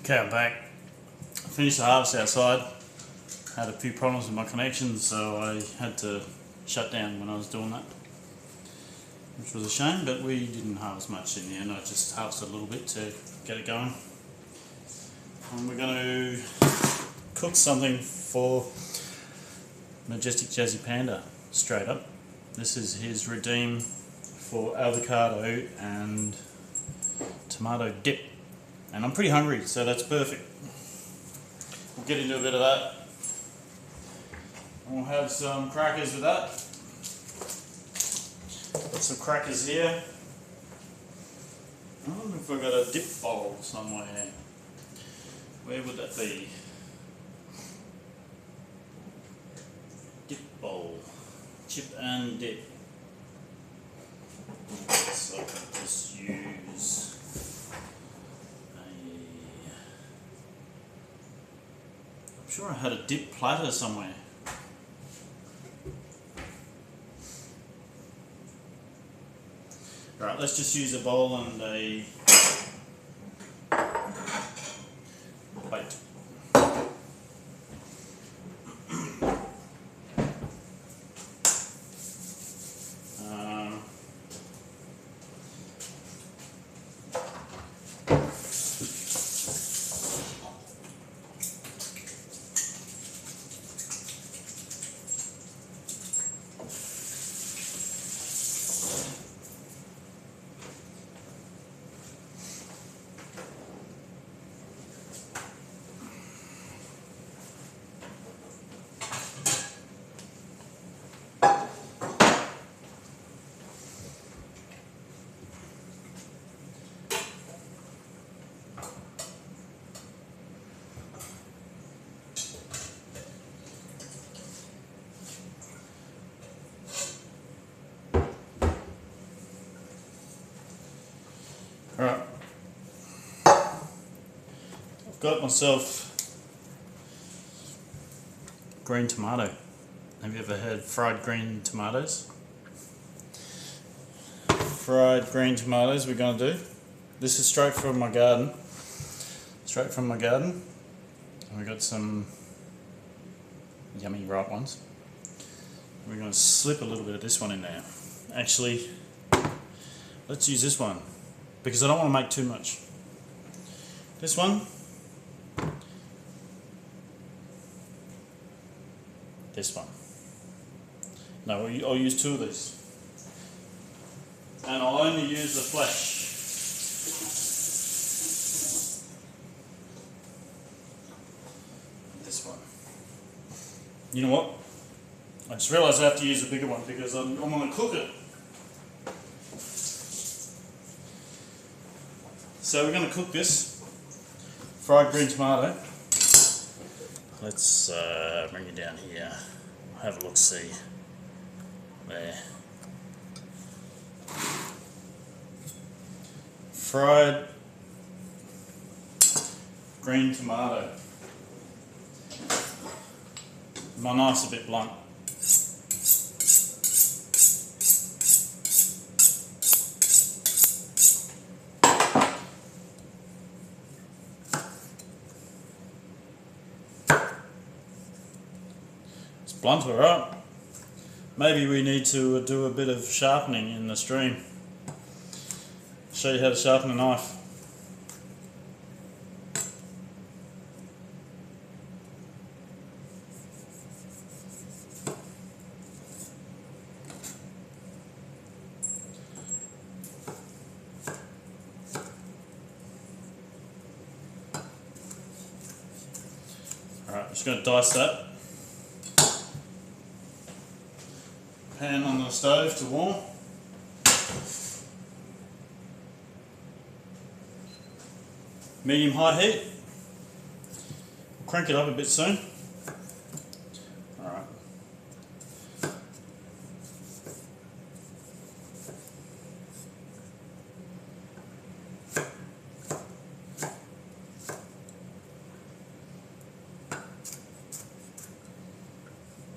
Okay, I'm back. I finished the harvest outside. Had a few problems with my connection, so I had to shut down when I was doing that, which was a shame, but we didn't harvest much in the end. I just harvested a little bit to get it going. And we're going to cook something for Majestic Jazzy Panda, straight up. This is his redeem for avocado and tomato dip. And I'm pretty hungry, so that's perfect. We'll get into a bit of that. And we'll have some crackers with that. Got some crackers here. I wonder if I've got a dip bowl somewhere. Where would that be? Dip bowl. Chip and dip. So I can just use I'm sure I had a dip platter somewhere. Alright, let's just use a bowl and a plate. Alright, I've got myself green tomato. Have you ever had fried green tomatoes? Fried green tomatoes we're going to do. This is straight from my garden. Straight from my garden. And we've got some yummy ripe ones. We're going to slip a little bit of this one in there. Actually, let's use this one, because I don't want to make too much. This one, this one. No, I'll use two of these. And I'll only use the flesh. This one. You know what? I just realised I have to use a bigger one because I'm going to cook it. So we're going to cook this fried green tomato. Let's bring it down here. Have a look, see. There. Fried green tomato. My knife's a bit blunt. Blunt, alright. Maybe we need to do a bit of sharpening in the stream. Show you how to sharpen a knife. Alright, I'm just going to dice that. Pan on the stove to warm. Medium-high heat. Crank it up a bit soon. Alright.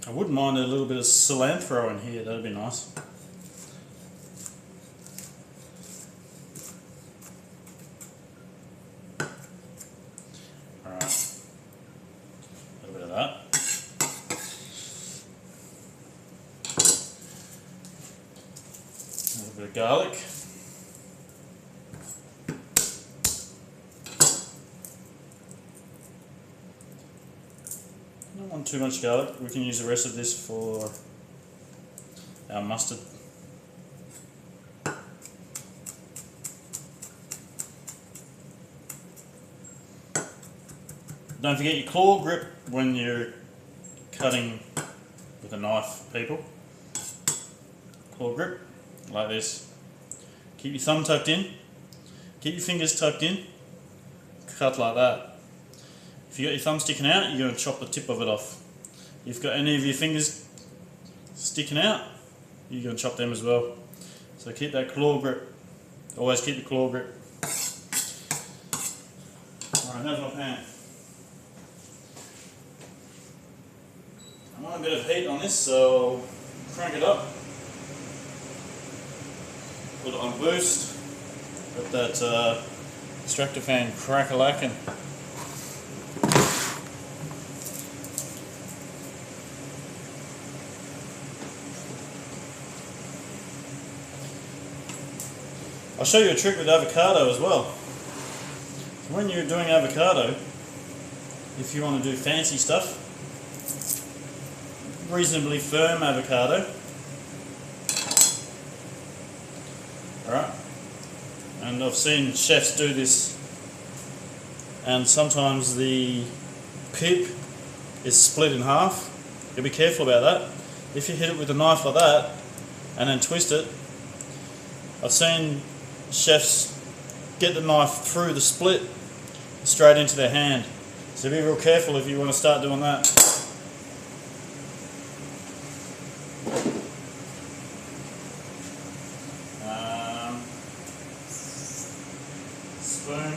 I wouldn't mind a little bit of cilantro in here, that'd be nice. little bit of garlic. Don't want too much garlic. We can use the rest of this for our mustard. Don't forget your claw grip when you're cutting with a knife, people. Claw grip, like this. Keep your thumb tucked in. Keep your fingers tucked in. Cut like that. If you got your thumb sticking out, you're going to chop the tip of it off. If you've got any of your fingers sticking out, you're going to chop them as well. So keep that claw grip. Always keep the claw grip. Alright, there's my pan. I want a bit of heat on this, so crank it up. Put it on boost. Let that extractor fan crack-a-lackin'. I'll show you a trick with avocado as well. So when you're doing avocado, if you want to do fancy stuff, reasonably firm avocado. Alright, and I've seen chefs do this, and sometimes the pip is split in half. You'll be careful about that. If you hit it with a knife like that and then twist it, I've seen chefs get the knife through the split straight into their hand. So be real careful if you want to start doing that. Spoon.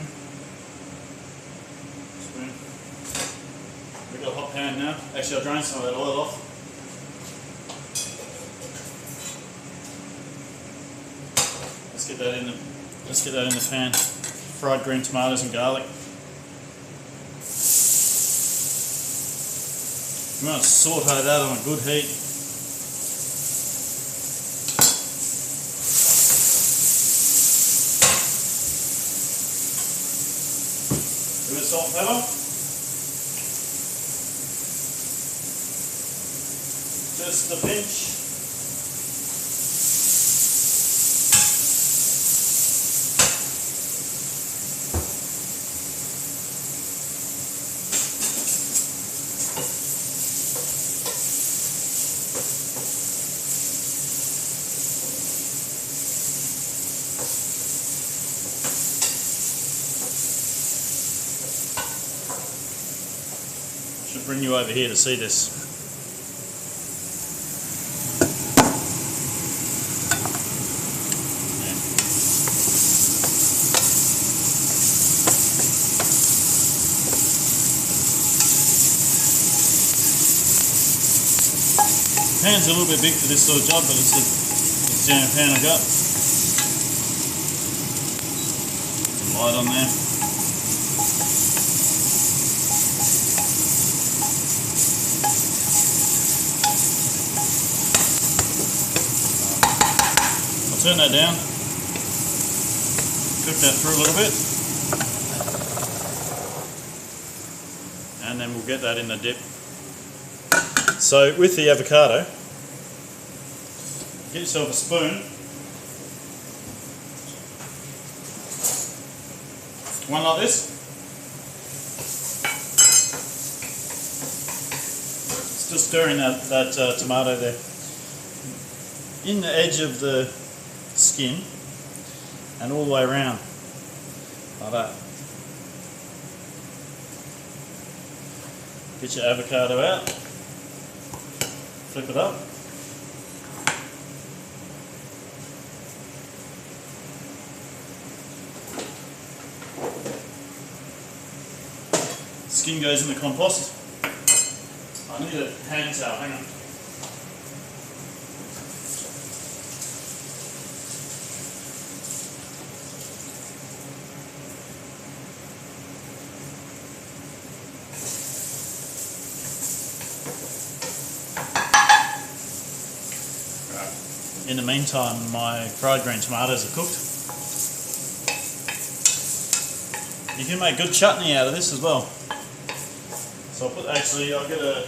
We've got a hot pan now. Actually, I'll drain some of that oil off. Let's get that in the pan. Fried green tomatoes and garlic. You want to saute that on a good heat. A bit of salt and pepper. Just a pinch. Should bring you over here to see this. The pan's a little bit big for this sort of job, but it's the jam pan I got. Some light on there. I'll turn that down. Cook that through a little bit. And then we'll get that in the dip. So with the avocado, get yourself a spoon, one like this, still stirring that tomato there, in the edge of the skin and all the way around, like that. Get your avocado out. Flip it up. Skin goes in the compost. I need a hand towel, hang on. In in the meantime, my fried green tomatoes are cooked. You can make good chutney out of this as well. So I'll get a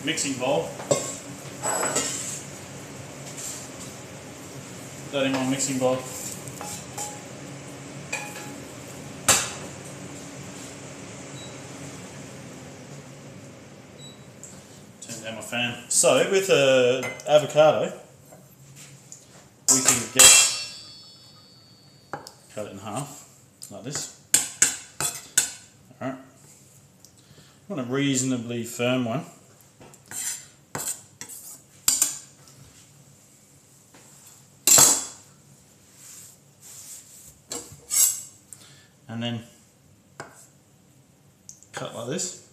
mixing bowl. Put that in my mixing bowl. Turn down my fan. So with avocado, we can cut it in half like this. Alright. I want a reasonably firm one. And then cut like this.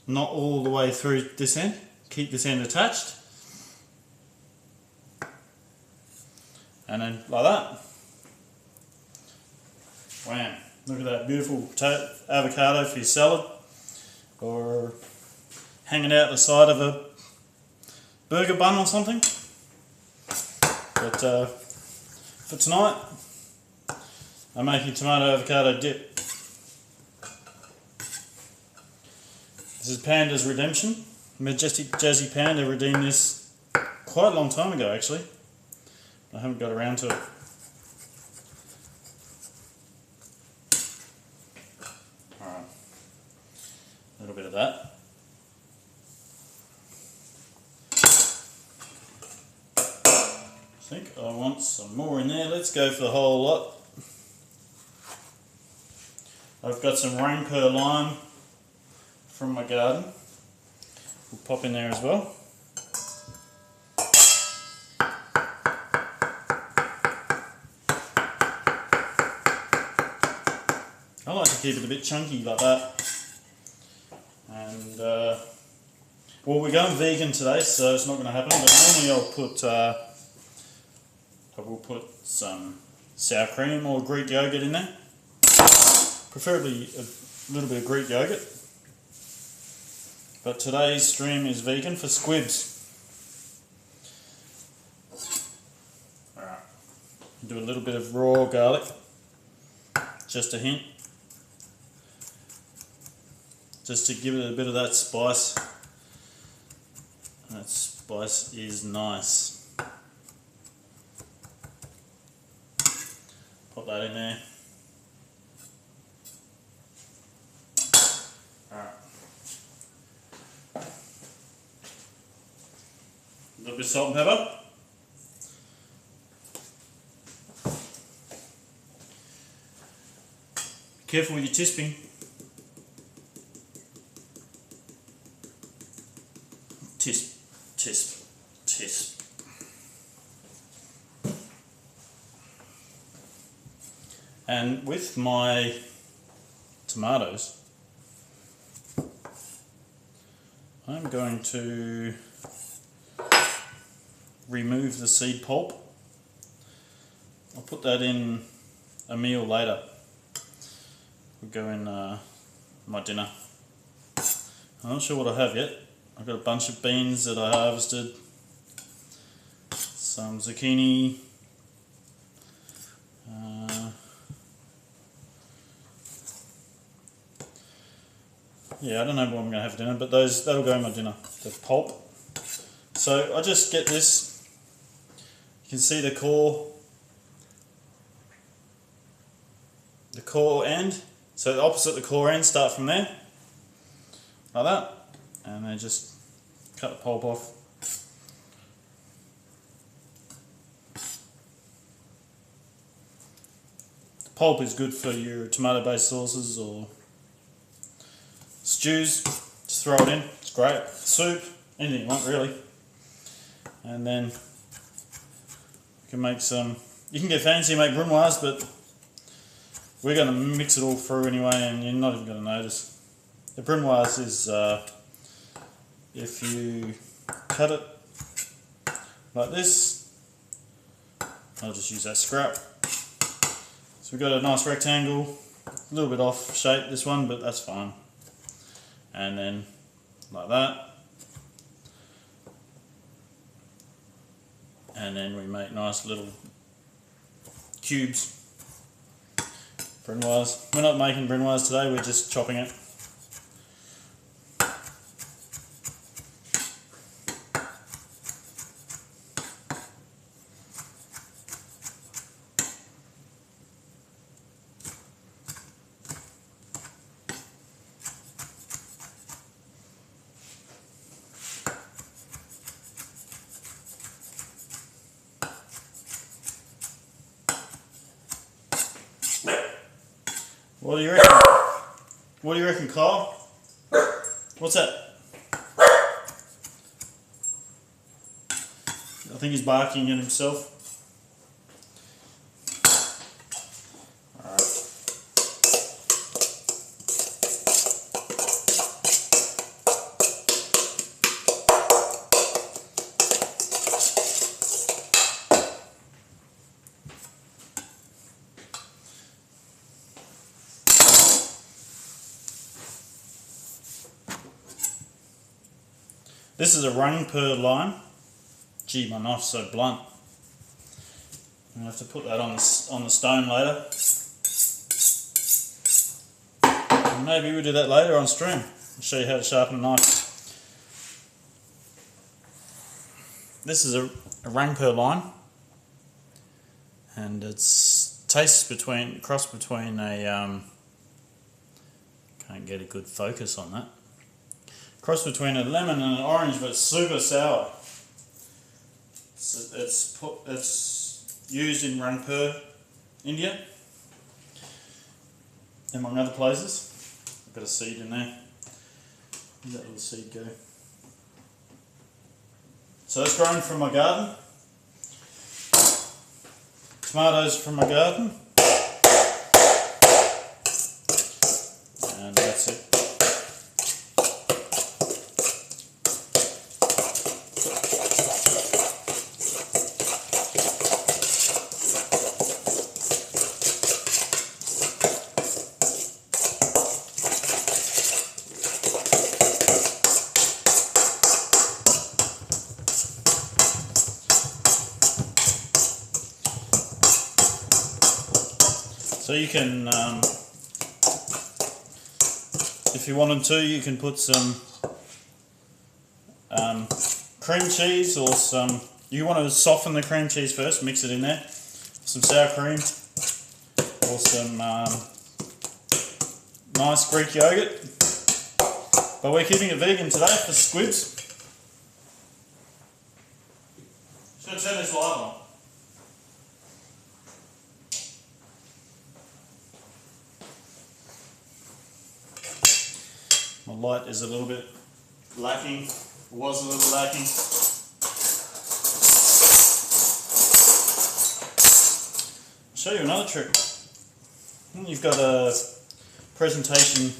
Not all the way through this end. Keep this end attached. And then like that. Wham. Look at that beautiful avocado for your salad. Or hanging out the side of a burger bun or something. But for tonight, I'm making tomato avocado dip. This is Panda's Redemption. Majestic Jazzy Panda redeemed this quite a long time ago actually. I haven't got around to it. Alright, a little bit of that. I think I want some more in there. Let's go for the whole lot. I've got some rainbow lime from my garden. We'll pop in there as well. I like to keep it a bit chunky like that. And well, we're going vegan today, so it's not going to happen. But normally I will put some sour cream or Greek yogurt in there. Preferably a little bit of Greek yogurt. But today's stream is vegan for squibs. Alright. Do a little bit of raw garlic. Just a hint. Just to give it a bit of that spice. That spice is nice. Pop that in there. A little bit of salt and pepper. Careful with your tisping. Tisp, tisp, tisp. And with my tomatoes, I'm going to remove the seed pulp. I'll put that in a meal later. We'll go in my dinner. I'm not sure what I have yet. I've got a bunch of beans that I harvested, some zucchini, yeah, I don't know what I'm going to have for dinner, but that'll go in my dinner, the pulp. So I just get this, you can see the core end, so opposite the core end, start from there, like that, and then just cut the pulp off. The pulp is good for your tomato based sauces or stews, just throw it in, it's great. Soup, anything you want really. And then you can make some, you can get fancy and make brunoise, but we're going to mix it all through anyway and you're not even going to notice. The brunoise is if you cut it like this, I'll just use that scrap, So we've got a nice rectangle, a little bit off shape this one, but that's fine. And then like that. And then we make nice little cubes, brunoise. We're not making brunoise today, we're just chopping it. What do you reckon? What do you reckon, Kyle? What's that? I think he's barking at himself. This is a rung per line. Gee, my knife's so blunt. I'm going to have to put that on the stone later. And maybe we'll do that later on stream. I'll show you how to sharpen a knife. This is a rung per line. And it's cross between a, can't get a good focus on that. Cross between a lemon and an orange, but it's super sour. It's used in Rangpur, India, among other places. I've got a seed in there. Where'd that little seed go? So that's grown from my garden. Tomatoes from my garden. And that's it. So you can, if you wanted to, you can put some cream cheese or some, you want to soften the cream cheese first, mix it in there, some sour cream or some nice Greek yogurt. But we're keeping it vegan today for squibs. Just going to turn this light on. My light is a little bit lacking, was a little lacking. I'll show you another trick. When you've got a presentation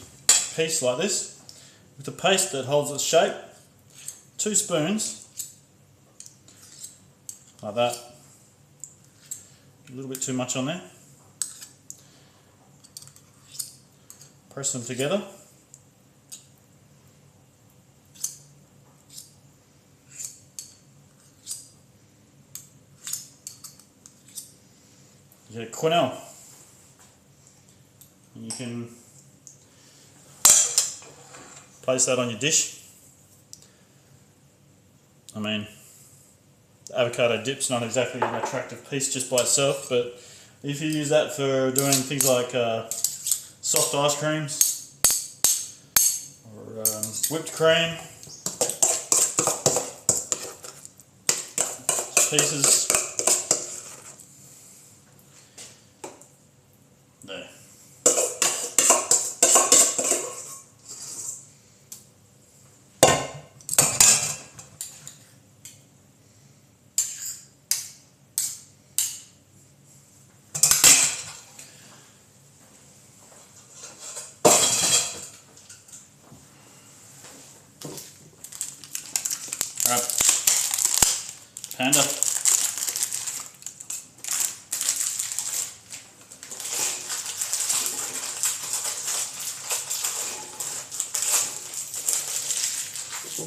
piece like this, with a paste that holds its shape, 2 spoons, like that. A little bit too much on there. Press them together. You get a quenelle, and you can place that on your dish. I mean, the avocado dip's not exactly an attractive piece just by itself, but if you use that for doing things like soft ice creams or whipped cream, pieces. There. Alright, Panda. There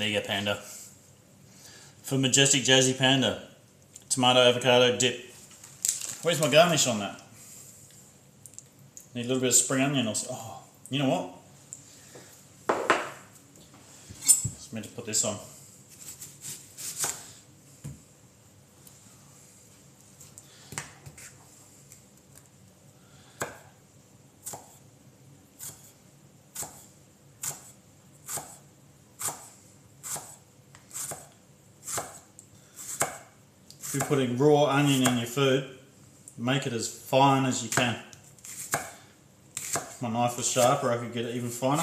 you go, Panda. For Majestic Jazzy Panda, tomato avocado dip. Where's my garnish on that? Need a little bit of spring onion or so. Oh, you know what? Just meant to put this on. If you're putting raw onion in your food, make it as fine as you can. If my knife was sharper, I could get it even finer.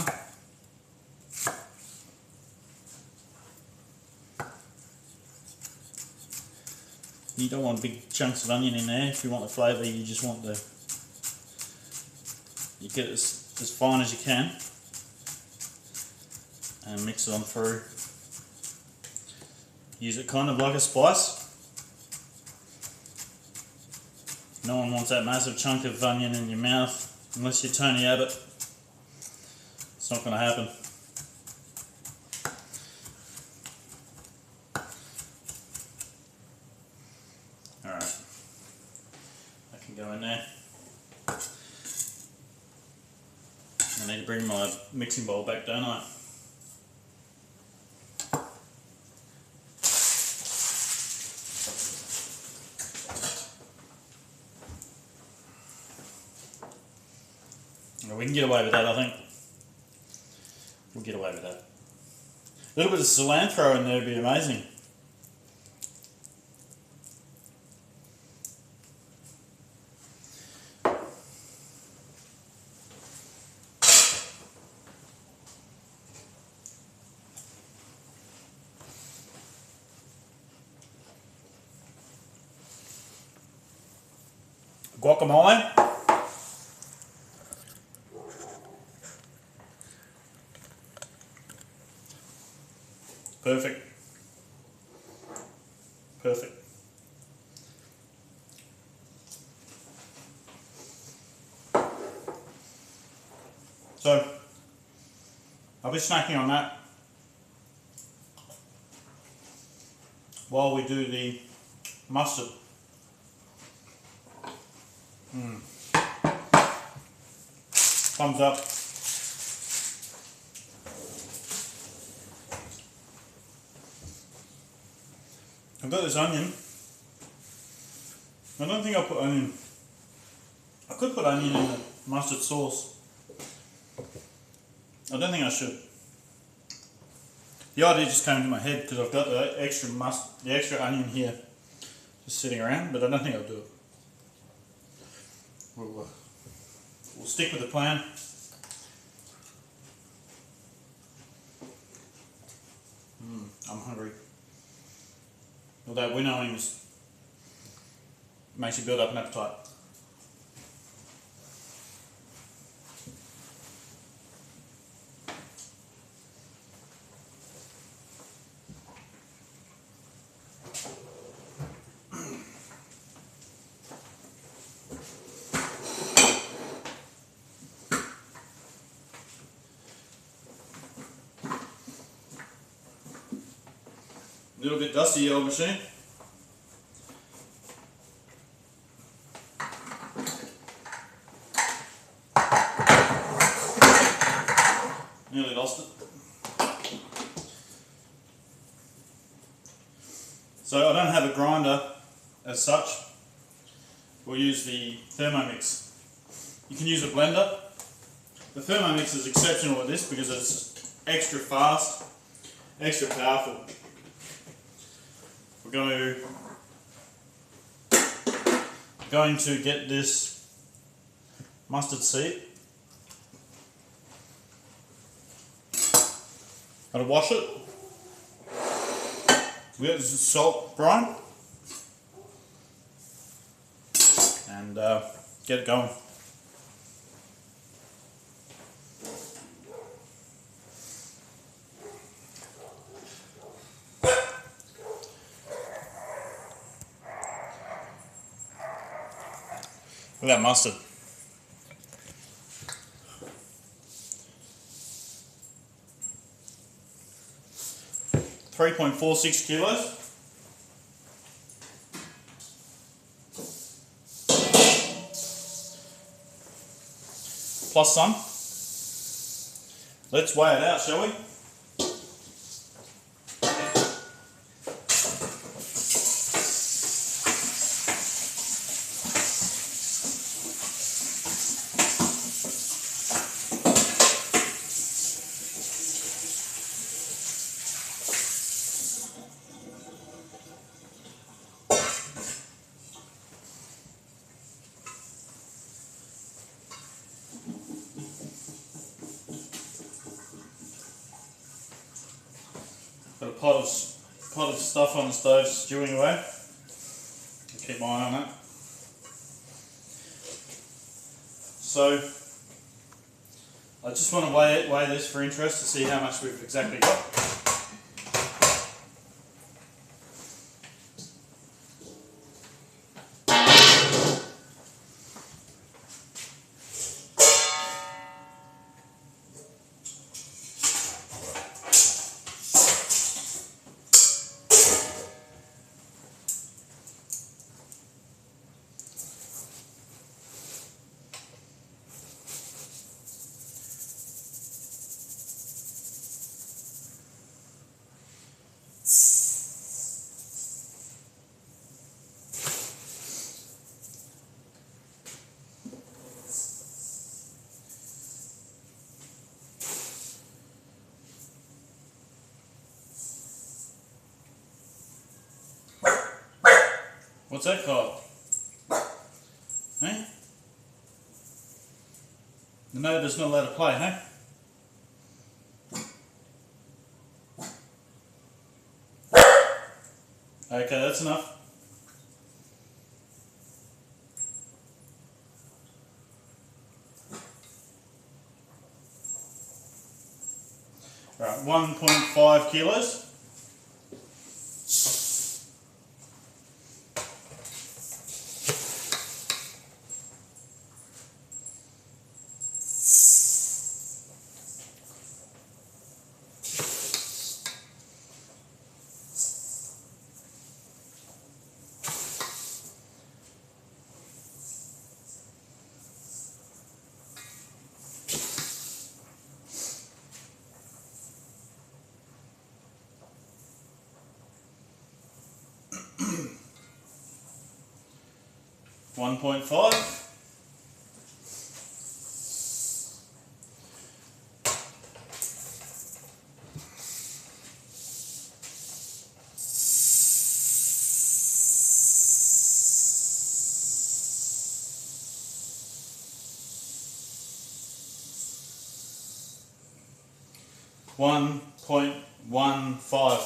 You don't want big chunks of onion in there. If you want the flavour, you just want you get it as fine as you can and mix it on through. Use it kind of like a spice. No one wants that massive chunk of onion in your mouth unless you're Tony Abbott. It's not going to happen. Alright, that can go in there. I need to bring my mixing bowl back, don't I? We can get away with that, I think. We'll get away with that. A little bit of cilantro in there would be amazing. Guacamole. Perfect. Perfect. So, I'll be snacking on that while we do the mustard. Thumbs up. I've got this onion. I don't think I'll put onion. I could put onion in the mustard sauce. I don't think I should. The idea just came into my head because I've got the extra onion here just sitting around, but I don't think I'll do it. We'll stick with the plan. I'm hungry. Although winnowing makes you build up an appetite. A little bit dusty, old machine. Nearly lost it. So I don't have a grinder as such. We'll use the Thermomix. You can use a blender. The Thermomix is exceptional at this because it's extra fast, extra powerful. We're going to get this mustard seed. Gotta wash it. We got this salt brine and get it going. Look at that mustard. 3.46 kilos. Plus some. Let's weigh it out, shall we? Got a pot of stuff on the stove stewing away. I'll keep my eye on that. So I just want to weigh this for interest to see how much we've exactly got. What's that called? Hey? The neighbour's not allowed to play, hey? Okay, that's enough. Alright, 1.5 kilos. One 1.5.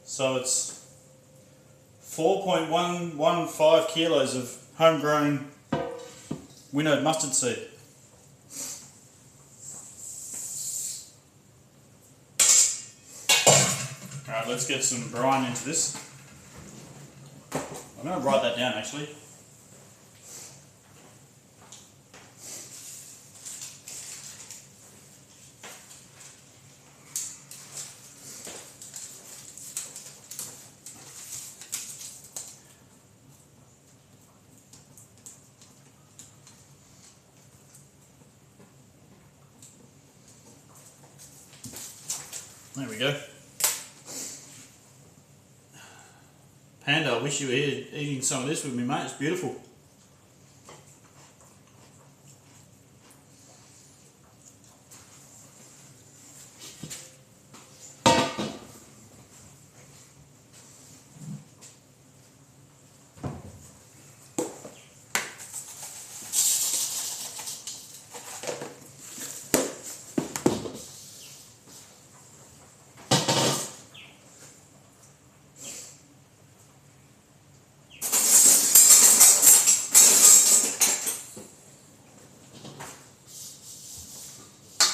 So it's 4.115 kilos of homegrown winnowed mustard seed. Alright, let's get some brine into this. I'm going to write that down actually. There we go. Panda, I wish you were here eating some of this with me, mate. It's beautiful.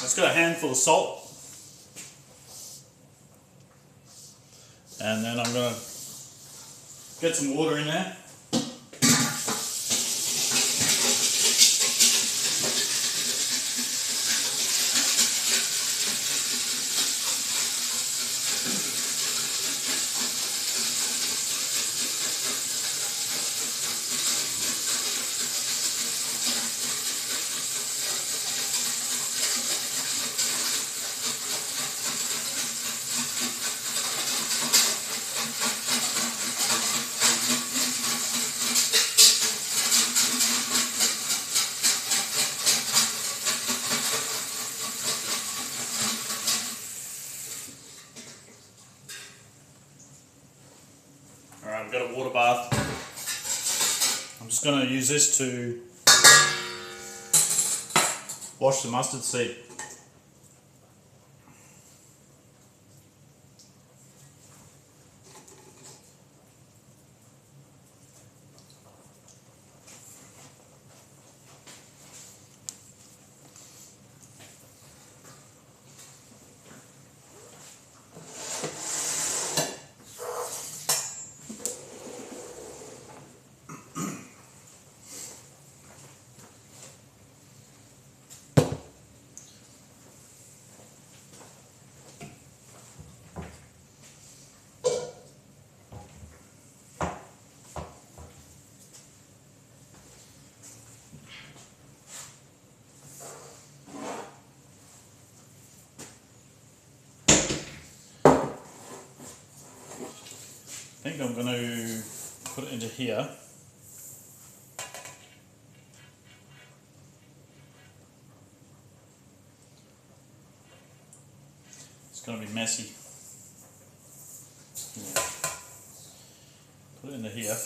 It's got a handful of salt, and then I'm going to get some water in there. Alright, I've got a water bath. I'm just going to use this to wash the mustard seed. I think I'm going to put it into here. It's going to be messy. Yeah. Put it into here.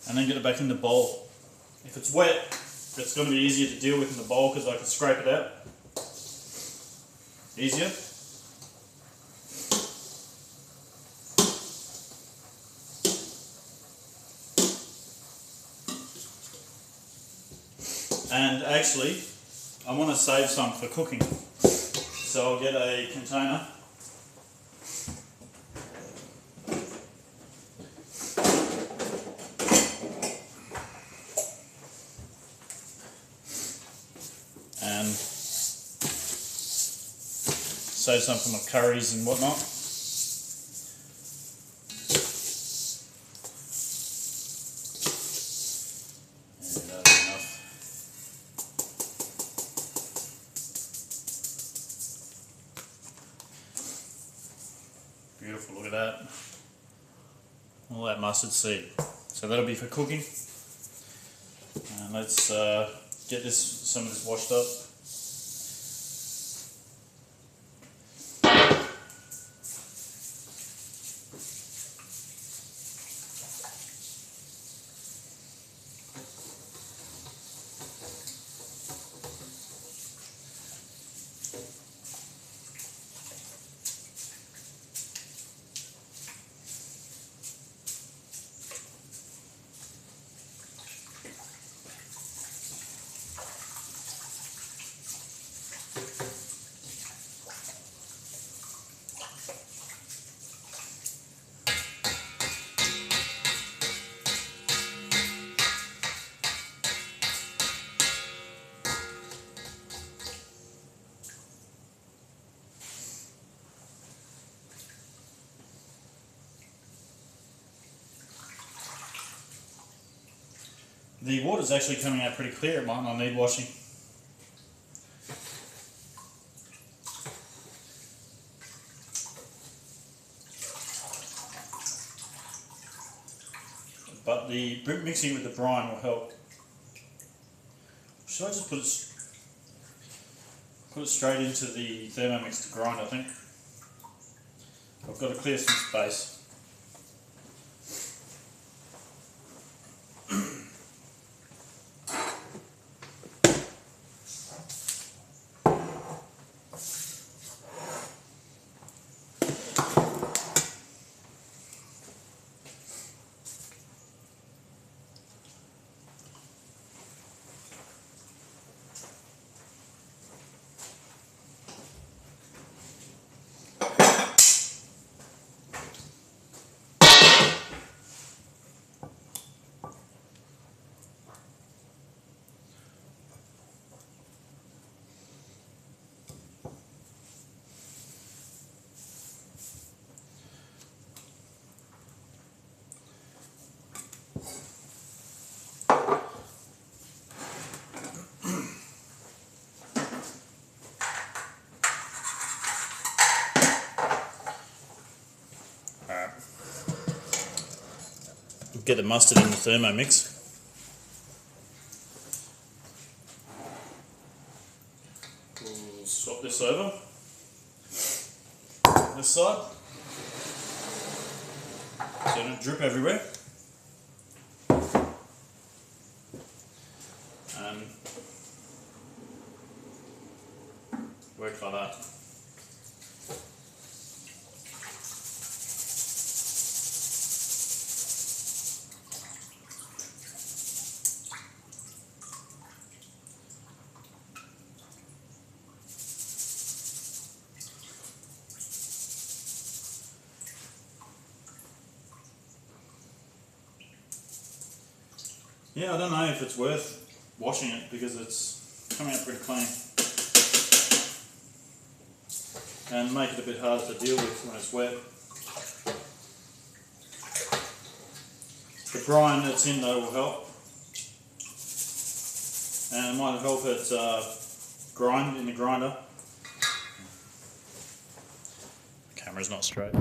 And then get it back in the bowl. If it's wet, it's going to be easier to deal with in the bowl because I can scrape it out easier. And actually, I want to save some for cooking. So I'll get a container. And save some for my curries and whatnot. Yeah, that's enough. Beautiful, look at that. All that mustard seed. So that'll be for cooking. And let's get some of this washed up. The water's actually coming out pretty clear, it might not need washing. But the mixing with the brine will help. Should I just put it straight into the Thermomix to grind, I think. I've got to clear some space. get the mustard in the Thermomix. We'll swap this over. This side. So it don't drip everywhere. And work like that. Yeah, I don't know if it's worth washing it because it's coming out pretty clean. And make it a bit harder to deal with when it's wet. The brine that's in though will help. And it might help it grind in the grinder. The camera's not straight.